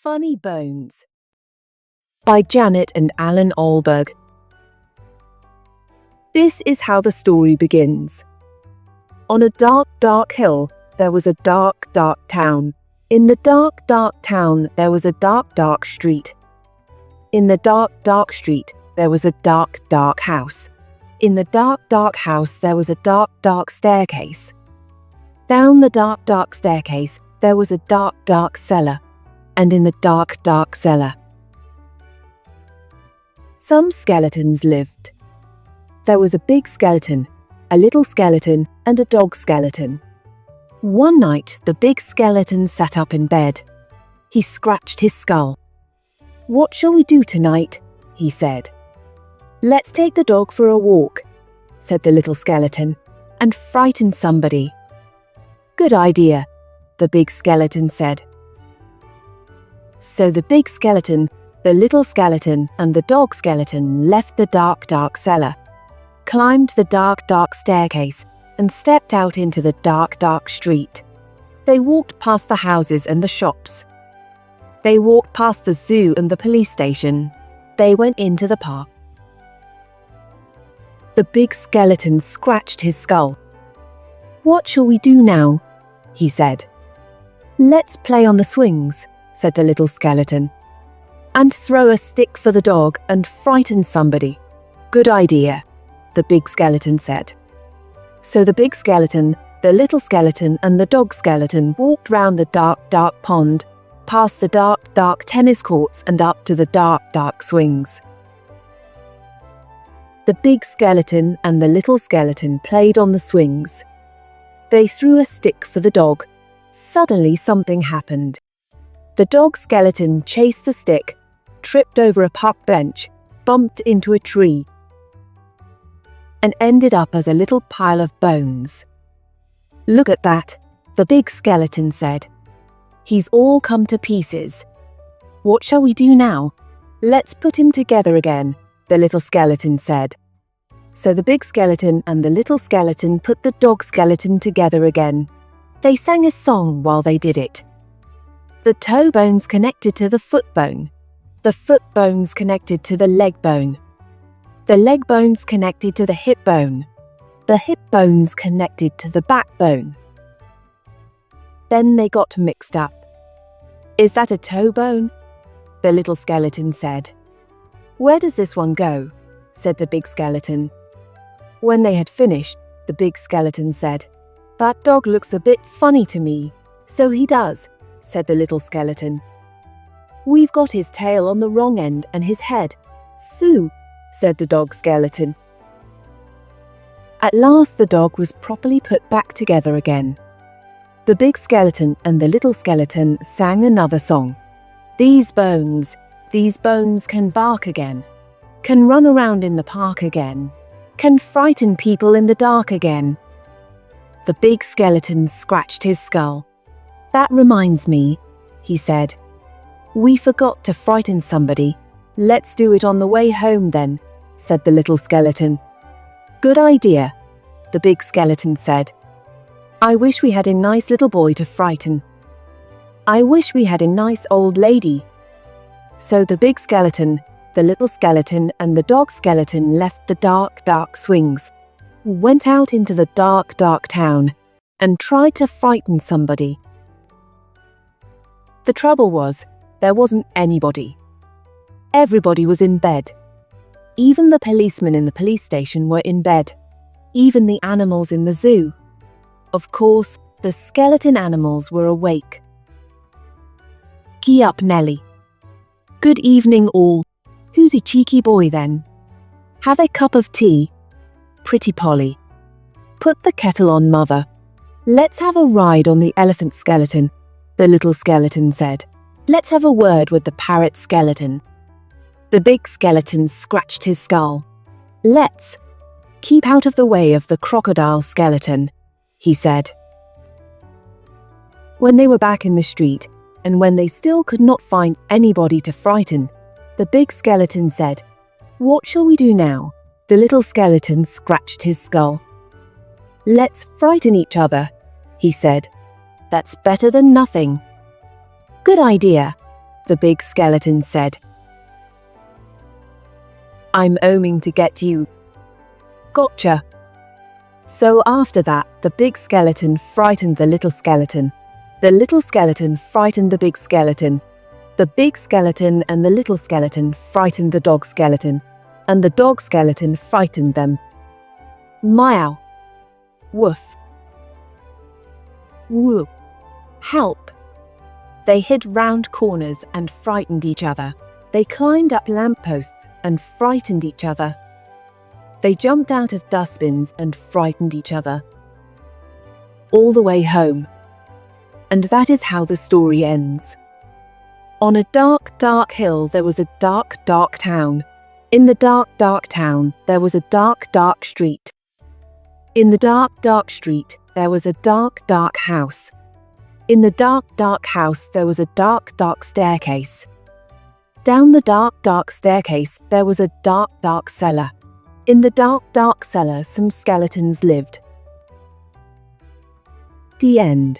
Funnybones by Janet and Allan Ahlberg. This is how the story begins. On a dark, dark hill, there was a dark, dark town. In the dark, dark town, there was a dark, dark street. In the dark, dark street, there was a dark, dark house. In the dark, dark house, there was a dark, dark staircase. Down the dark, dark staircase, there was a dark, dark cellar. And in the dark, dark cellar, some skeletons lived. There was a big skeleton, a little skeleton, and a dog skeleton. One night, the big skeleton sat up in bed. He scratched his skull. "What shall we do tonight?" he said. "Let's take the dog for a walk," said the little skeleton, "and frighten somebody." "Good idea," the big skeleton said. So the big skeleton, the little skeleton, and the dog skeleton left the dark, dark cellar, climbed the dark, dark staircase, and stepped out into the dark, dark street. They walked past the houses and the shops. They walked past the zoo and the police station. They went into the park. The big skeleton scratched his skull. "What shall we do now?" he said. "Let's play on the swings," said the little skeleton, "and throw a stick for the dog and frighten somebody." "Good idea," the big skeleton said. So the big skeleton, the little skeleton, and the dog skeleton walked round the dark, dark pond, past the dark, dark tennis courts, and up to the dark, dark swings. The big skeleton and the little skeleton played on the swings. They threw a stick for the dog. Suddenly something happened. The dog skeleton chased the stick, tripped over a park bench, bumped into a tree, and ended up as a little pile of bones. "Look at that," the big skeleton said. "He's all come to pieces. What shall we do now?" "Let's put him together again," the little skeleton said. So the big skeleton and the little skeleton put the dog skeleton together again. They sang a song while they did it. The toe bones connected to the foot bone. The foot bones connected to the leg bone. The leg bones connected to the hip bone. The hip bones connected to the backbone. Then they got mixed up. "Is that a toe bone?" the little skeleton said. "Where does this one go?" said the big skeleton. When they had finished, the big skeleton said, "That dog looks a bit funny to me." "So he does," said the little skeleton. "We've got his tail on the wrong end and his head." "Phoo," said the dog skeleton. At last the dog was properly put back together again. The big skeleton and the little skeleton sang another song. These bones can bark again, can run around in the park again, can frighten people in the dark again." The big skeleton scratched his skull. "That reminds me," he said. "We forgot to frighten somebody. Let's do it on the way home then," said the little skeleton. "Good idea," the big skeleton said. "I wish we had a nice little boy to frighten. I wish we had a nice old lady." So the big skeleton, the little skeleton, and the dog skeleton left the dark, dark swings, went out into the dark, dark town, and tried to frighten somebody. The trouble was, there wasn't anybody. Everybody was in bed. Even the policemen in the police station were in bed. Even the animals in the zoo. Of course, the skeleton animals were awake. "Gee up, Nelly." "Good evening, all. Who's a cheeky boy then?" "Have a cup of tea." "Pretty Polly." "Put the kettle on, Mother." "Let's have a ride on the elephant skeleton," the little skeleton said. "Let's have a word with the parrot skeleton." The big skeleton scratched his skull. "Let's keep out of the way of the crocodile skeleton," he said. When they were back in the street, and when they still could not find anybody to frighten, the big skeleton said, "What shall we do now?" The little skeleton scratched his skull. "Let's frighten each other," he said. "That's better than nothing." "Good idea," the big skeleton said. "I'm aiming to get you." "Gotcha." So after that, the big skeleton frightened the little skeleton. The little skeleton frightened the big skeleton. The big skeleton and the little skeleton frightened the dog skeleton, and the dog skeleton frightened them. Meow. Woof. Woo. Help. They hid round corners and frightened each other. They climbed up lampposts and frightened each other. They jumped out of dustbins and frightened each other. All the way home. And that is how the story ends. On a dark, dark hill there was a dark, dark town. In the dark, dark town there was a dark, dark street. In the dark, dark street there was a dark, dark house. In the dark, dark house there was a dark, dark staircase. Down the dark, dark staircase there was a dark, dark cellar. In the dark, dark cellar some skeletons lived. The end.